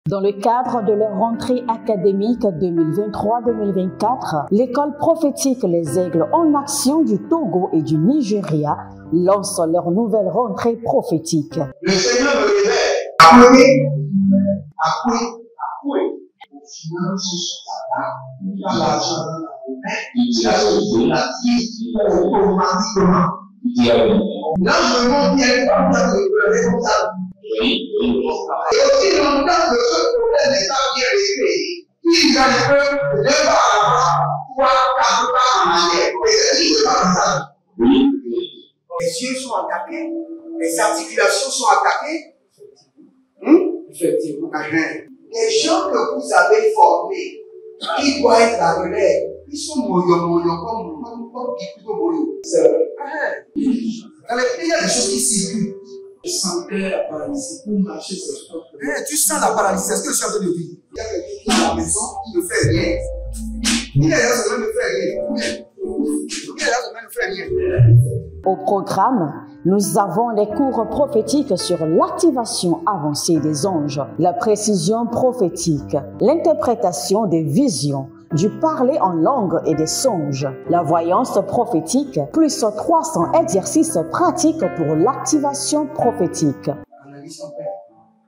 Dans le cadre de leur rentrée académique 2023-2024, l'école prophétique Les Aigles en Action du Togo et du Nigeria lance leur nouvelle rentrée prophétique. Le Seigneur me révèle. Appuyez. Au final, il y a l'argent dans la automatiquement. Là, je me montre qu'il y a une femme qui a comme ça. Et aussi longtemps que ce problème n'est pas bien réglé, ils peuvent ne pas avoir 3, 4 pas en arrière. Et c'est pas comme ça. Les yeux sont attaqués, les articulations sont attaquées. Effectivement. Les gens que vous avez formés, qui doivent être la relève, ils sont moyo comme moyo. C'est vrai. Dans les pays, il y a des choses qui circulent. Je sentais la paralysie pour marcher sur le corps. Tu sens la paralysie, c'est ce que je suis en train de dire. Il y a quelqu'un qui est à la maison, qui ne fait rien. Il est là, ça ne fait rien. Au programme, nous avons les cours prophétiques sur l'activation avancée des anges, la précision prophétique, l'interprétation des visions, du parler en langue et des songes, la voyance prophétique, plus 300 exercices pratiques pour l'activation prophétique. Analyse son père.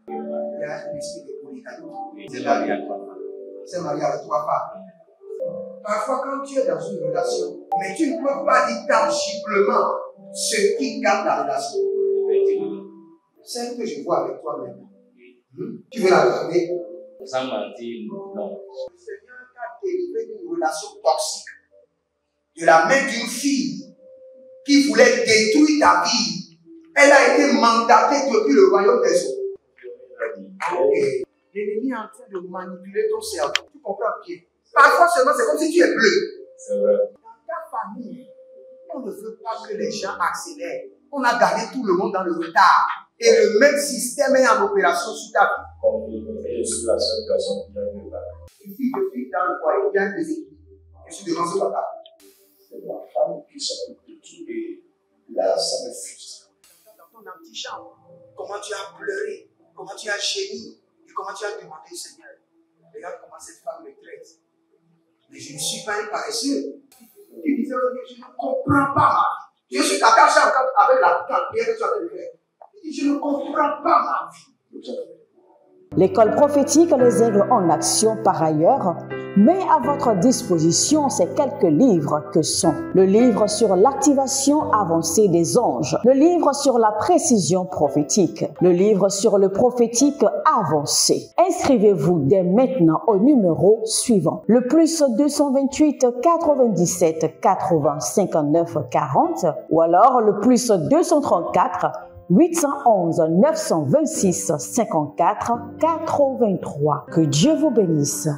Il y a un esprit de polygamie. C'est marié à 3 femmes. C'est marié à 3 femmes. Parfois, quand tu es dans une relation, mais tu ne peux pas dire tangiblement ce qui garde la relation. Celle que je vois avec toi maintenant. Tu veux la garder? Sans mentir, non. Le Seigneur t'a délivré d'une relation toxique. De la main d'une fille qui voulait détruire ta vie. Elle a été mandatée depuis le royaume des eaux. L'ennemi est en train de manipuler ton cerveau. Tu comprends bien? Parfois seulement, c'est comme si tu es bleu. C'est vrai. Dans ta famille, on ne veut pas que les gens accélèrent. On a gardé tout le monde dans le retard. Et le même système est en opération sur ta vie. Je suis la seule personne qui a vu ça. Une fille de fille dans le foyer, bien déséquilibrée. Je suis devant ce papa. C'est ma femme qui s'occupe de tout et là, ça me frustre. Dans ton antichambre, comment tu as pleuré, comment tu as gémi et comment tu as demandé au Seigneur. Regarde comment cette femme me traite. Mais je ne suis pas un paresseux. Tu disais, je ne comprends pas ma vie. Je suis attaché avec la prière que tu as fait de faire. Je ne comprends pas ma vie. L'école prophétique Les Aigles en Action, par ailleurs, met à votre disposition ces quelques livres que sont le livre sur l'activation avancée des anges, le livre sur la précision prophétique, le livre sur le prophétique avancé. Inscrivez-vous dès maintenant au numéro suivant, le plus 228 97 80 59 40 ou alors le plus 234 811 926 54 83. Que Dieu vous bénisse.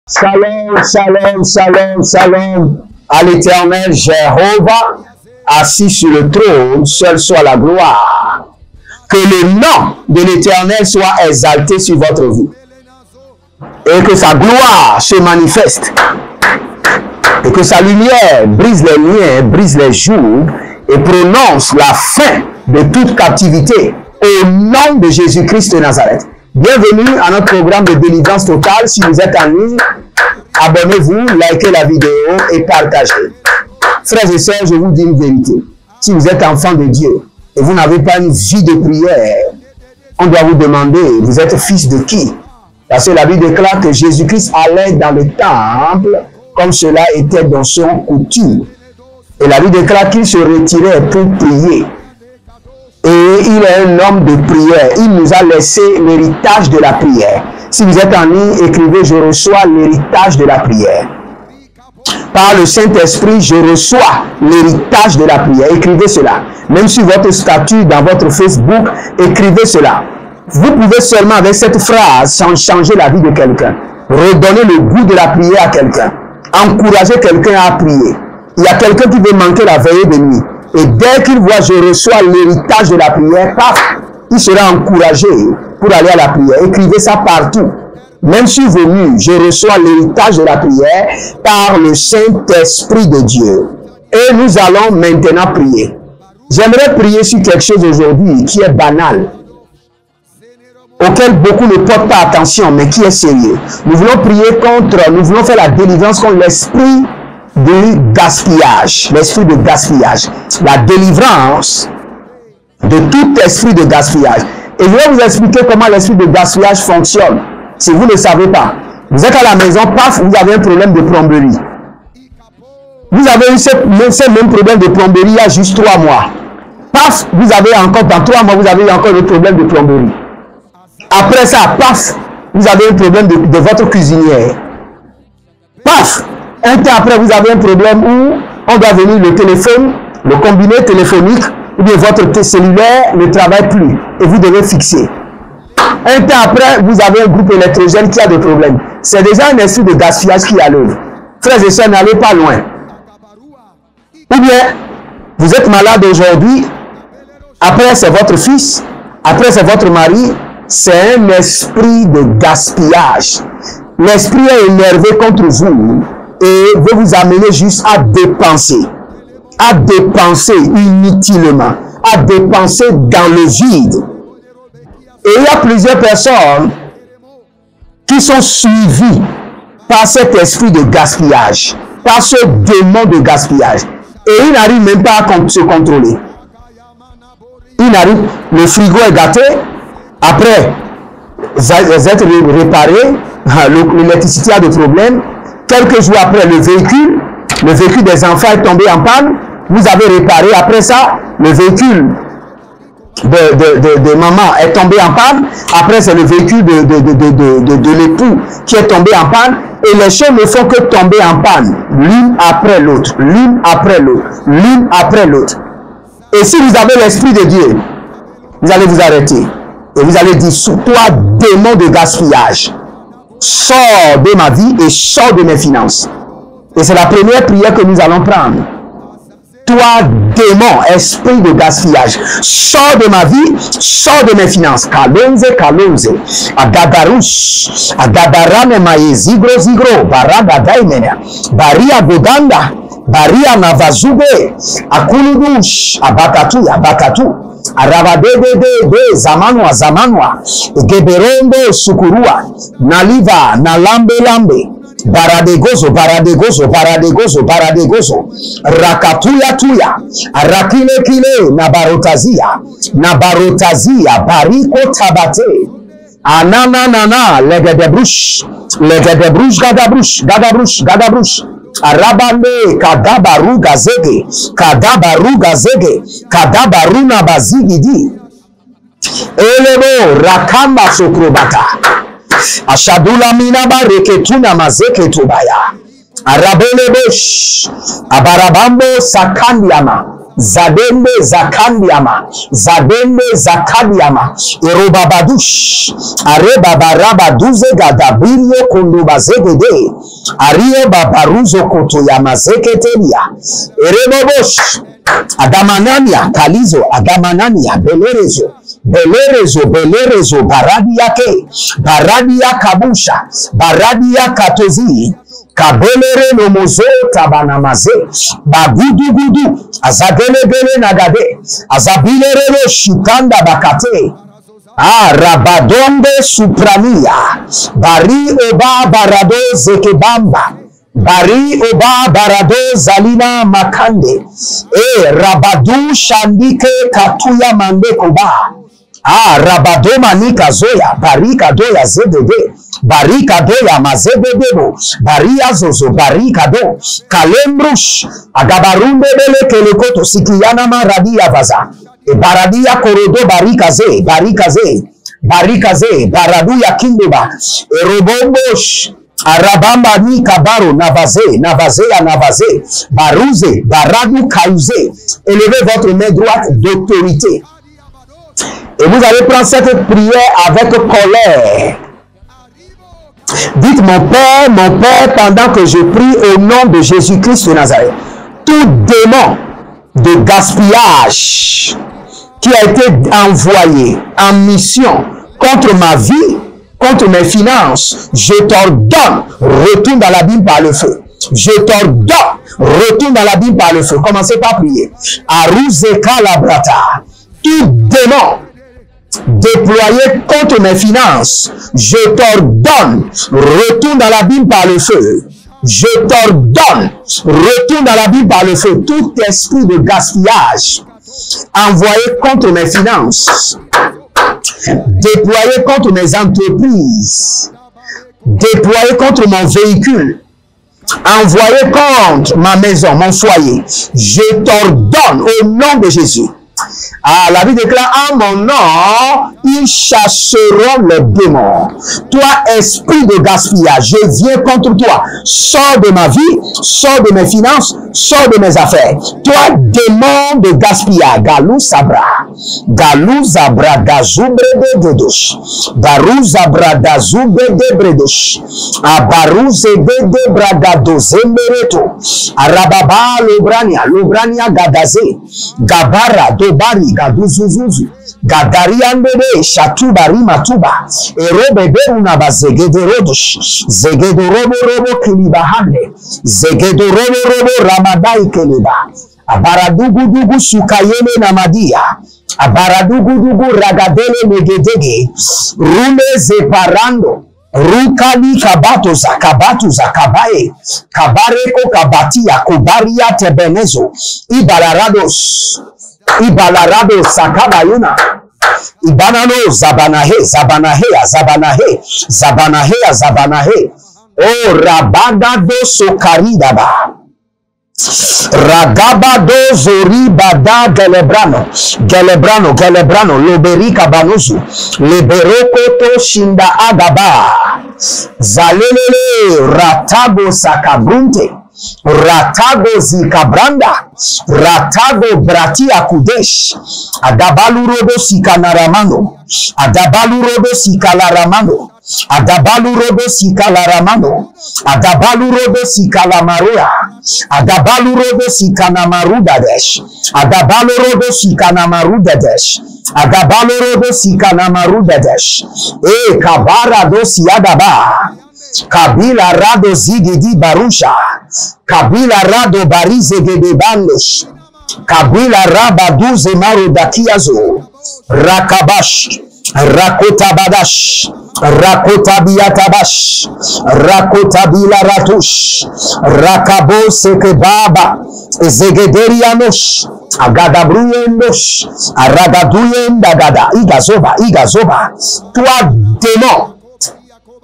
Shalom, shalom, shalom, shalom à l'Éternel Jéhovah, assis sur le trône, seul soit la gloire. Que le nom de l'Éternel soit exalté sur votre vie. Et que sa gloire se manifeste. Et que sa lumière brise les liens, brise les jougs et prononce la fin de toute captivité au nom de Jésus-Christ de Nazareth. Bienvenue à notre programme de délivrance totale. Si vous êtes en ligne, abonnez-vous, likez la vidéo et partagez. Frères et sœurs, je vous dis une vérité. Si vous êtes enfant de Dieu et vous n'avez pas une vie de prière, on doit vous demander, vous êtes fils de qui? Parce que la Bible déclare que Jésus-Christ allait dans le temple comme cela était dans son coutume. Et la Bible déclare qu'il se retirait pour prier. Et il est un homme de prière. Il nous a laissé l'héritage de la prière. Si vous êtes en ligne, écrivez « Je reçois l'héritage de la prière ». Par le Saint-Esprit, je reçois l'héritage de la prière. Écrivez cela. Même sur votre statut, dans votre Facebook, écrivez cela. Vous pouvez seulement avec cette phrase changer la vie de quelqu'un. Redonner le goût de la prière à quelqu'un. Encourager quelqu'un à prier. Il y a quelqu'un qui veut manquer la veillée de nuit. Et dès qu'il voit, je reçois l'héritage de la prière, paf, il sera encouragé pour aller à la prière. Écrivez ça partout. Même sur vos murs, je reçois l'héritage de la prière par le Saint-Esprit de Dieu. Et nous allons maintenant prier. J'aimerais prier sur quelque chose aujourd'hui qui est banal. auquel beaucoup ne portent pas attention, mais qui est sérieux. Nous voulons prier contre, nous voulons faire la délivrance contre l'esprit du gaspillage, l'esprit de gaspillage, la délivrance de tout esprit de gaspillage. Et je vais vous expliquer comment l'esprit de gaspillage fonctionne, si vous ne le savez pas. Vous êtes à la maison, paf, vous avez un problème de plomberie. Vous avez eu ce même problème de plomberie il y a juste 3 mois. Paf, vous avez encore, dans 3 mois, vous avez eu encore le problème de plomberie. Après ça, paf, vous avez un problème de votre cuisinière. Paf, un temps après, vous avez un problème où on doit venir le téléphone, le combiné téléphonique, ou bien votre cellulaire ne travaille plus et vous devez fixer. Un temps après, vous avez un groupe électrogène qui a des problèmes. C'est déjà un esprit de gaspillage qui a l'œuvre. Frères et sœurs, n'allez pas loin. Ou bien, vous êtes malade aujourd'hui, après c'est votre fils, après c'est votre mari, c'est un esprit de gaspillage. L'esprit est énervé contre vous et veut vous amener juste à dépenser inutilement, à dépenser dans le vide. Et il y a plusieurs personnes qui sont suivies par cet esprit de gaspillage, par ce démon de gaspillage. Et ils n'arrivent même pas à se contrôler. Ils n'arrivent, le frigo est gâté, après, vous êtes réparé, l'électricité a des problèmes. Quelques jours après, le véhicule des enfants est tombé en panne. Vous avez réparé. Après ça, le véhicule de maman est tombé en panne. Après, c'est le véhicule de l'époux qui est tombé en panne. Et les choses ne font que tomber en panne, l'une après l'autre, l'une après l'autre, l'une après l'autre. Et si vous avez l'esprit de Dieu, vous allez vous arrêter. Et vous allez dire, toi, démon de gaspillage, sors de ma vie et sors de mes finances. Et c'est la première prière que nous allons prendre. Toi, démon, esprit de gaspillage, sors de ma vie, sors de mes finances. Kalonze, kalonze, agadarush, agadarame maye, zigro, zigro, barada daimena, baria godanda, baria navazube, akuludush, abakatu, abakatu, arabadede, zamanwa, zamanwa, geberondo, sukurua, naliva, nalambe, lambe, baradegozo, baradegozo, baradegozo, baradegozo, rakatuya tuya, rakile kile, nabarotazia, nabarotazia, bariko tabate, anana nana, legedebrush, gadabrush, gadabrush, gadabrush, arabande, kadabaru gazege, kadabaru gazege, kadabaru nabazigidi, elebo, rakamba sokrobata, ashadula minaba reketuna mazeke tubaya arabele bosh abarabambo sakandiama zadende zakandiama zadende zakandiama erobabadush arebabarabaduze gadabirio kundubazegede ario babaruzo kotoyama zeketelia erebobosh agamanania kalizo agamanania belerezo belerezo, belerezo, baradia kabusha, baradia katozi, kabelere no mozo tabanamaze, bagudu, azagelebele nagade, azabilere no shikanda bakate, rabadonde suprania, bari oba barado zekebamba, bari oba barado zalina makande, rabadu shandike katuya mande koba, rabadoma nika zoya, barika doya zedede, barika doya mazededebo, baria zozo, barika do, kalembrush, agabarunde bele kelekoto, sikiyana maradia vaza, baradia korodo barika ze, baradu ya kindoba, robombosh, arabamba ni kabaro, navaze, baruze, baradu kauze, élevez votre main droite d'autorité. Et vous allez prendre cette prière avec colère. Dites, mon Père, pendant que je prie au nom de Jésus-Christ de Nazareth, tout démon de gaspillage qui a été envoyé en mission contre ma vie, contre mes finances, je t'ordonne, retourne dans l'abîme par le feu. Je t'ordonne, retourne dans l'abîme par le feu. Commencez par prier. Aruzeka la brata. Tout démon déployé contre mes finances, je t'ordonne, retourne dans l'abîme par le feu. Je t'ordonne, retourne dans l'abîme par le feu. Tout esprit de gaspillage envoyé contre mes finances, déployé contre mes entreprises, déployé contre mon véhicule, envoyé contre ma maison, mon foyer, je t'ordonne au nom de Jésus. Ah, la Bible déclare, en mon nom, ils chasseront les démons. Toi, esprit de gaspillage, je viens contre toi. Sors de ma vie, sors de mes finances, sors de mes affaires. Toi, démon de gaspillage, galou sabra, gazubre de dedos, garou zabra dazubre de bredos, abarou zede de bragado zembereto, arababa lobrania gadaze, gabara dobari gaduzuzuzu, gadariandede shatubari matuba, erobebe unaba zegederodos, zegedorobo kilibahande, zegedorobo ramadai keliba, abaradugudugu sukayele namadia, abaradugudugu ragadele megedege, rume zeparando, rukali kabatuza kabae, kabareko kabatia, kubaria tebenezo, ibalarado sakabayuna, ibanano zabanahe, oh rabagado sokaridaba, ragabado zoribada gelebrano, loberika banuzu, liberokoto shinda agaba, zalelele ratago sakabrunte, ratago zikabranda, ratago bratia kudesh, adabalu rodo sikanaramano, adabalu rodo sikalaramano, adabalu rodo sikalaramano, adabalu rodo sikalamaruya, adabalu rodo sikanamarudadesh, adabalu rodo sikanamarudadesh, adabalu rodo sikanamarudadesh, kabara dosi adaba, kabila rado zigidi barusha, kabila rado barize gede bandosh, kabila rabaduze marudakiazo, rakabash, rakotabadash, rakotabiatabash, rakotabilaratush, rakabose kebaba, ezegederianosh, agadabruyendosh, aragaduyendagada, igazoba. Toi, démon,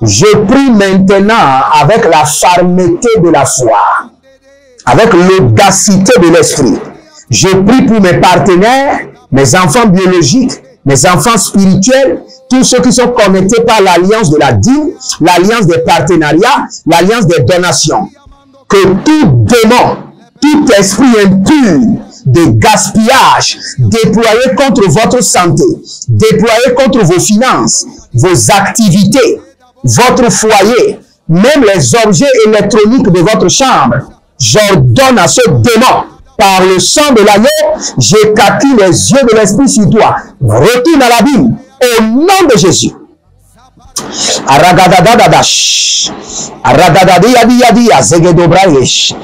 je prie maintenant avec la fermeté de la foi, avec l'audacité de l'esprit. Je prie pour mes partenaires, mes enfants biologiques, mes enfants spirituels, tous ceux qui sont connectés par l'alliance de la dîme, l'alliance des partenariats, l'alliance des donations. Que tout démon, tout esprit impur de gaspillage déployé contre votre santé, déployé contre vos finances, vos activités, votre foyer, même les objets électroniques de votre chambre, j'ordonne à ce démon, par le sang de l'agneau, j'écarte les yeux de l'esprit sur toi. Retourne à l'abîme, au nom de Jésus. Aragadadadash, aragadadiyadia, zegedobragesh,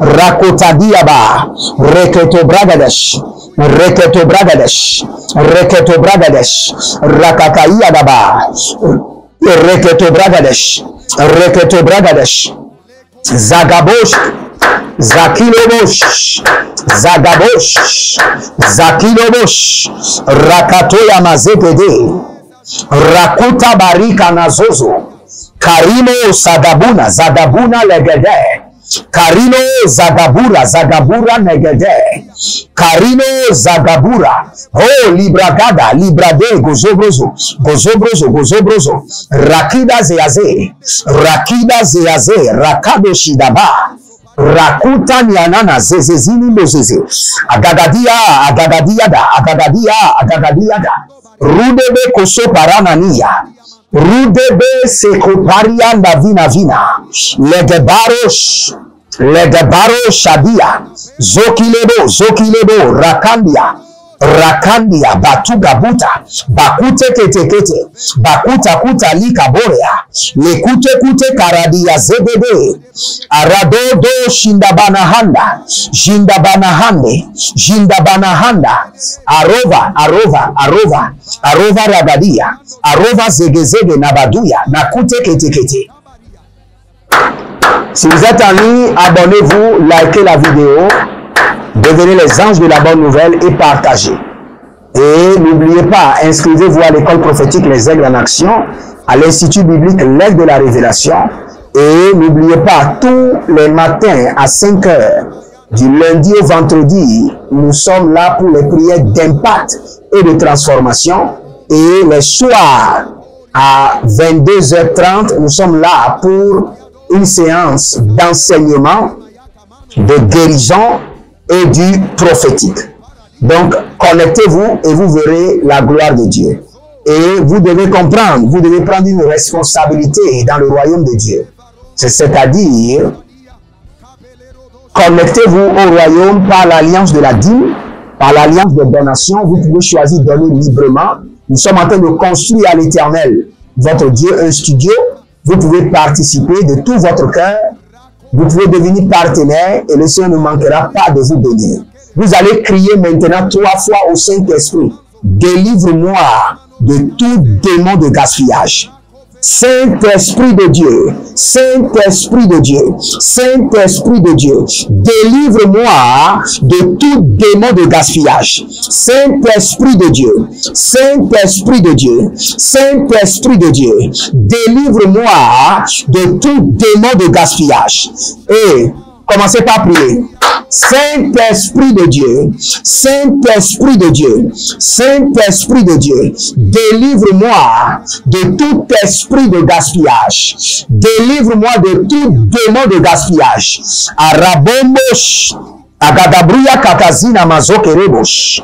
rakotadiaba, reketobragadesh, rakakayadaba, Reketobragadesh, Zagabosh, Zakilobosh, Rakatoya Mazekede, Rakuta Barika Nazozo, Karino Zagabuna Legede, Karino Zagabura Negede, Karino Zagabura, oh Libragada, Librade, Gozobrozo, Rakida Zeaze, Rakado Shidaba, Rakuta Nyanana, Zezezini Mozeze, Agagadiada, Rudebe Koso Paranania, Rudebe Sekoparia Vina, Legabaro Shadia, Zokilebo, Rakandia, Rakandia batuga buta bakute kete kete bakuta kuta lika borea lekute kute karadia zebede aradodo shindabana handa jindabana hande jindabana handa arova arova arova arova ragadia arova zegezege nabaduya nakute kete kete. Si vous êtes en ligne, abonnez-vous, likez la vidéo, devenez les anges de la bonne nouvelle et partagez. Et n'oubliez pas, inscrivez-vous à l'école prophétique Les Aigles en Action, à l'Institut biblique L'Aigle de la Révélation. Et n'oubliez pas, tous les matins à 5 heures, du lundi au vendredi, nous sommes là pour les prières d'impact et de transformation. Et les soirs, à 22h30, nous sommes là pour une séance d'enseignement, de guérison et du prophétique. Donc, connectez-vous et vous verrez la gloire de Dieu. Et vous devez comprendre, vous devez prendre une responsabilité dans le royaume de Dieu. C'est-à-dire, connectez-vous au royaume par l'alliance de la dîme, par l'alliance de donation. Vous pouvez choisir de donner librement. Nous sommes en train de construire à l'Éternel, votre Dieu, un studio. Vous pouvez participer de tout votre cœur. Vous pouvez devenir partenaire et le Seigneur ne manquera pas de vous bénir. Vous allez crier maintenant 3 fois au Saint-Esprit. Délivre-moi de tout démon de gaspillage. Saint-Esprit de Dieu, Saint-Esprit de Dieu, Saint-Esprit de Dieu, délivre-moi de tout démon de gaspillage. Saint-Esprit de Dieu, Saint-Esprit de Dieu, Saint-Esprit de Dieu, délivre-moi de tout démon de gaspillage. Et commencez par prier. Saint-Esprit de Dieu, Saint-Esprit de Dieu, Saint-Esprit de Dieu, délivre-moi de tout esprit de gaspillage. Délivre-moi de tout démon de gaspillage. Arabomosh, Agadabruya Kakazina Mazokerebosh.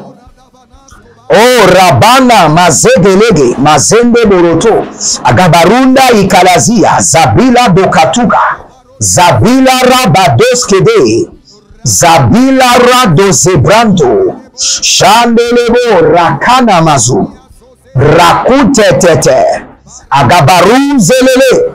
Oh Rabana Mazegelege, Mazende Boroto, Agabarunda Ikalazia, Zabila Bokatuka, Zabila Rabadoskede, Zabila Radozebranto, Chandelebo Rakana Mazu, Rakute Tete, Agabarum Zelele,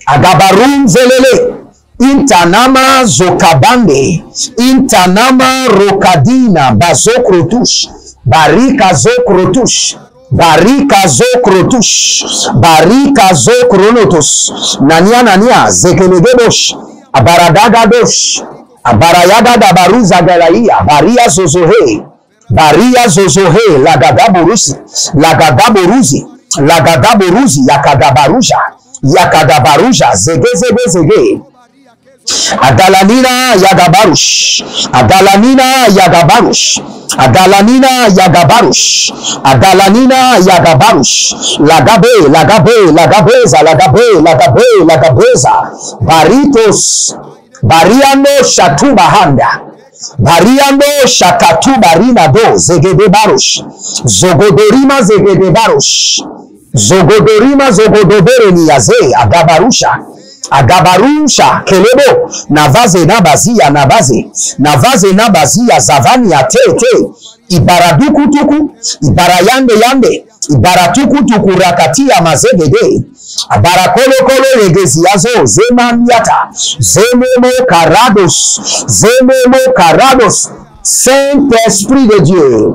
Agabarum Zelele, Intanama Zokabande, Intanama Rokadina, Bazokrotush, Barika Zokrotush, Barika Zokrotush, Barika Zokronotus, Nania Nania, Zekenegebosh, Abaradagadosh, Abarayada da Baruza Galaia, Baria Zozohe, Baria Zozohe, Lagadaburusi, Lagadaburuzi, Lagadaburuzi, Yakadabaruja, Yakadabaruja, Zege Zege Zege, Adalanina Yagabarush, Adalanina Yagabarush, Adalanina Yagabarush, Adalanina Yagabarush, Lagabe, Lagabe, Lagabeza, Lagabe, Lagabe, Lagabeza, Baritos, Bariano Shatuba Handa, Bariano Shakatuba Rinado, Zegede Barush, Zogodorima Zegede Barush, Zogodorima Zogodobereni Yaze, Agabarusha, Agabarusha, Kelebo, Navaze Nabazia Nabaze, Navaze Nabazia Zavania Tete, Ibaraduku Tuku, Ibarayande Yande, Ibaratuku Tuku Rakatia Mazegede, Abarakolo Kolo Legeziazo, Zemaniata, Zememo Karados, Zememo Karados, Saint-Esprit de Dieu,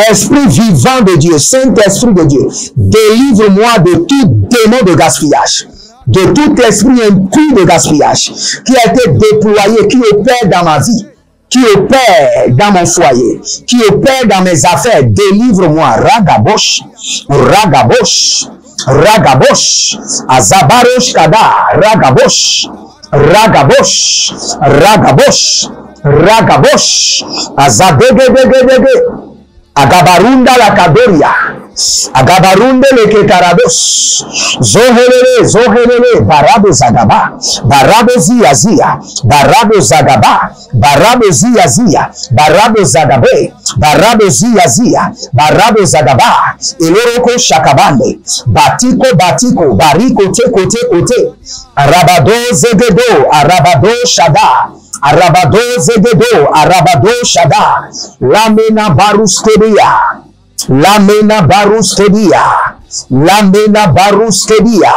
Esprit vivant de Dieu, Saint-Esprit de Dieu, délivre-moi de tout démon de gaspillage, de tout esprit impur de gaspillage qui a été déployé, qui opère dans ma vie, qui opère dans mon foyer, qui opère dans mes affaires. Délivre-moi, Ragabosh, Ragabosh, Ragabosh, Azabarosh Kada, Ragabosh, Ragabosh, Ragabosh, Ragabosh, Azadegedegedege, Agabarunda la Kadoria, Agabarunde le Kekarados, Zohelele, Zohelele, Barabo Zagaba, Barabo Zia, Barabo Zagaba, Barabo Zia, Barabo Zagabe, Barabo Zia, Barabo Zagaba, Eloroko Shakabande, Batiko Batiko, Bariko Tekote Kote, Arabado Zegedo, Arabado Shada, Arabado zegedo, arabado shada. Lamena baruskedia. Lamena baruskedia. Lamena baruskedia.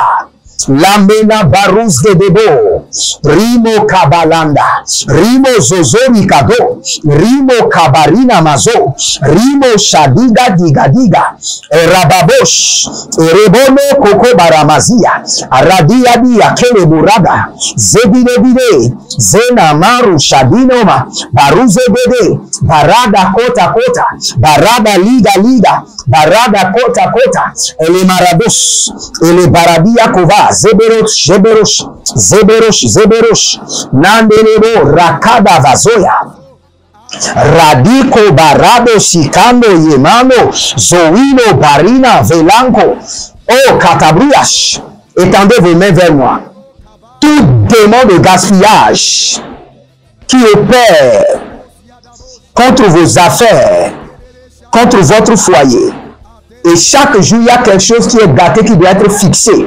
Lamena barus de debo. Rimo kabalanda. Rimo zozori kado. Rimo kabarina mazo. Rimo shadiga diga diga. Rababosh. Rebono koko baramazia. Aradia dia kele burada. Zebide bide. Zena maru shadinoma. Baruze bede. Barada kota kota. Barada liga liga. Barada kota kota. Ele marados. Ele baradia kova. Zeberosh, Zeberosh, Zeberosh, Zeberosh, Nandelebo, Rakada Vazoya, Radiko Barado, Sikando, Yemano, Zoino, Barina, Velanco, oh, Katabriash, étendez vos mains vers moi. Tout démon de gaspillage qui opère contre vos affaires, contre votre foyer, et chaque jour, il y a quelque chose qui est gâté, qui doit être fixé.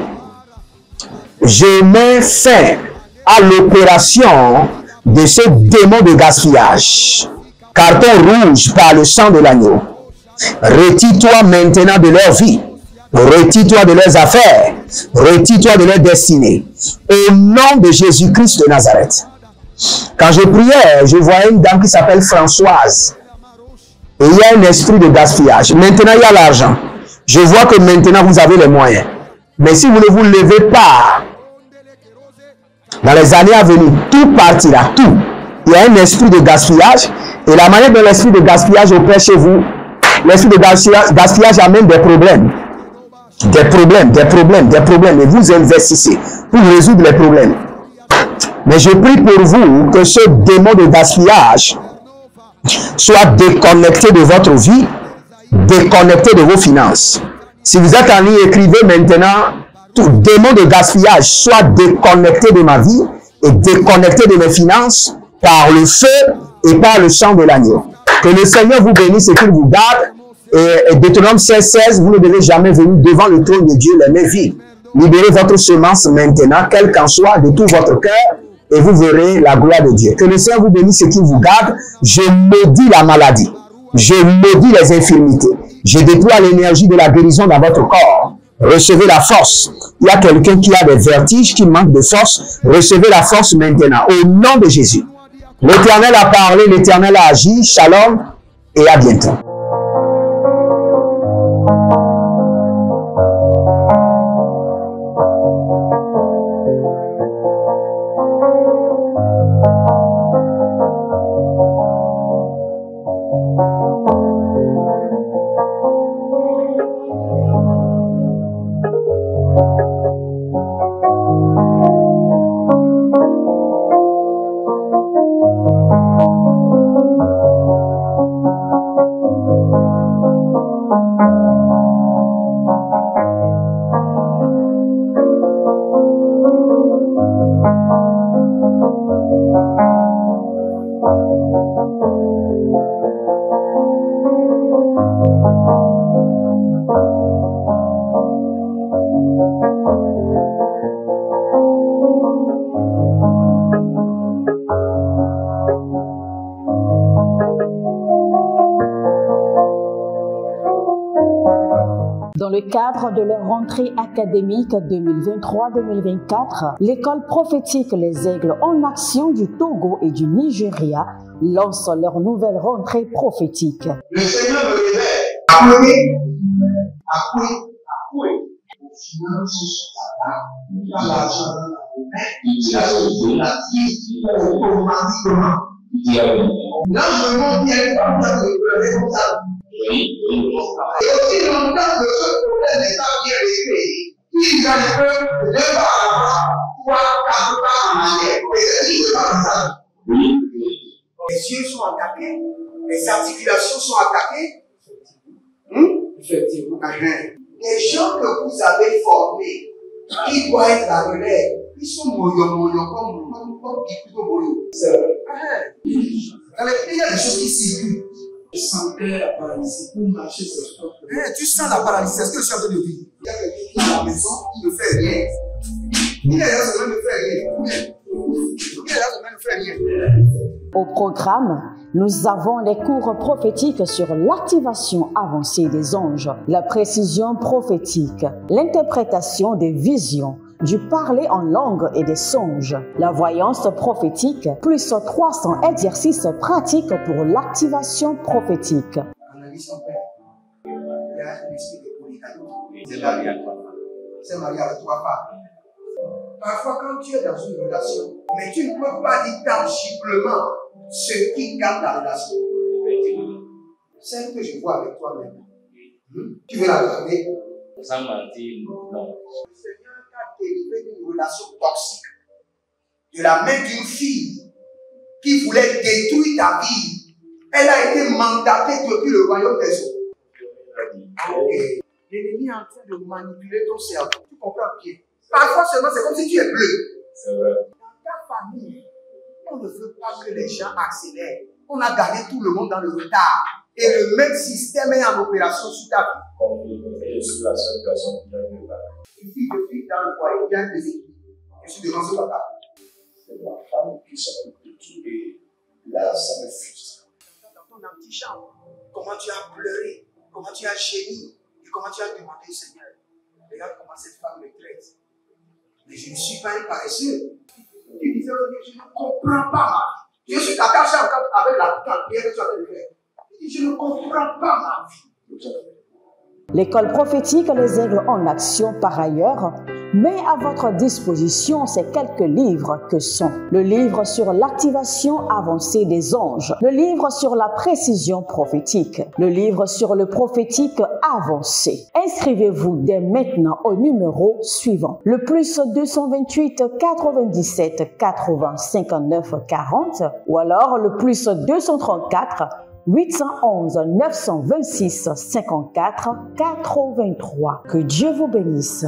Je mets fin à l'opération de ce démon de gaspillage. Carton rouge par le sang de l'agneau. Retire-toi maintenant de leur vie. Retire-toi de leurs affaires. Retire-toi de leur destinée. Au nom de Jésus-Christ de Nazareth. Quand je priais, je voyais une dame qui s'appelle Françoise. Et il y a un esprit de gaspillage. Maintenant, il y a l'argent. Je vois que maintenant, vous avez les moyens. Mais si vous ne vous levez pas, dans les années à venir, tout partira, tout. Il y a un esprit de gaspillage. Et la manière dont l'esprit de gaspillage opère chez vous, l'esprit de gaspillage amène des problèmes. Des problèmes, des problèmes, des problèmes. Et vous investissez pour résoudre les problèmes. Mais je prie pour vous que ce démon de gaspillage soit déconnecté de votre vie, déconnecté de vos finances. Si vous êtes en ligne, écrivez maintenant, tout démon de gaspillage soit déconnecté de ma vie et déconnecté de mes finances par le feu et par le sang de l'agneau. Que le Seigneur vous bénisse et qu'il vous garde. Et Deutéronome 16:16, vous ne devez jamais venir devant le trône de Dieu les mains vides. Libérez votre semence maintenant, quel qu'en soit, de tout votre cœur, et vous verrez la gloire de Dieu. Que le Seigneur vous bénisse et qu'il vous garde. Je maudis la maladie. Je maudis les infirmités. Je déploie l'énergie de la guérison dans votre corps. Recevez la force. Il y a quelqu'un qui a des vertiges, qui manque de force. Recevez la force maintenant. Au nom de Jésus. L'Éternel a parlé, l'Éternel a agi. Shalom et à bientôt. Dans le cadre de leur rentrée académique 2023-2024, l'école prophétique Les Aigles en Action du Togo et du Nigeria lance leur nouvelle rentrée prophétique. Le Seigneur me révèle. Appuyez. Vos finances sont là. Il y a l'argent dans la main. Il y a la automatiquement. Là, je me montre bien comme ça, je comme ça. Et aussi longtemps que ce problème n'est pas bien réglé, il y a un peu de par là, 3, 4 pas en arrière. Et c'est pas comme ça. Les yeux sont attaqués, les articulations sont attaquées. Effectivement. Les gens que vous avez formés, qui doivent être la relève, ils sont moyons comme plutôt moyons. C'est vrai. Dans les pays, il y a des choses qui circulent. Je sentais la paralysie pour marcher sur le corps. Tu sens la paralysie, c'est ce que je suis en train de dire. Il y a quelqu'un qui est à la maison qui ne fait rien. Il est là, ça ne fait rien. Il est là, ça ne fait Très bien. Au programme, nous avons les cours prophétiques sur l'activation avancée des anges, la précision prophétique, l'interprétation des visions, du parler en langue et des songes, la voyance prophétique, plus 300 exercices pratiques pour l'activation prophétique. Analyse son père. Il y a un esprit de polygamie. C'est marié à 3 femmes. C'est marié à 3 femmes. Parfois, quand tu es dans une relation, mais tu ne peux pas dire tangiblement ce qui garde la relation. Celle que je vois avec toi maintenant. Tu veux la regarder? Sans mentir, non. Le Seigneur t'a délivré d'une relation toxique. De la main d'une fille qui voulait détruire ta vie. Elle a été mandatée depuis le royaume des eaux. Et l'ennemi est en train de manipuler ton cerveau. Tu comprends bien? Parfois seulement, c'est comme si tu es bleu. C'est vrai. Dans ta famille, on ne veut pas que les gens accélèrent. On a gardé tout le monde dans le retard. Et le même système est en opération sur ta vie. Comme je suis la seule personne qui a vu ça. Une fille de fille dans le foyer, il y a des équipes. Je suis devant ce papa. C'est ma femme qui s'occupe de tout et là, ça me frustre. Dans ton antichambre, comment tu as pleuré, comment tu as gémi et comment tu as demandé au Seigneur. Regarde comment cette femme me traite. Mais je ne suis pas un paresseux. Tu disais, je ne comprends pas ma vie. Je suis d'accord avec la prière que tu as fait de faire. Je ne comprends pas ma vie. L'école prophétique Les Aigles en Action, par ailleurs, met à votre disposition ces quelques livres que sont le livre sur l'activation avancée des anges, le livre sur la précision prophétique, le livre sur le prophétique avancé. Inscrivez-vous dès maintenant au numéro suivant, le plus 228 97 80 59 40 ou alors le plus 234 811 926 54 83. Que Dieu vous bénisse.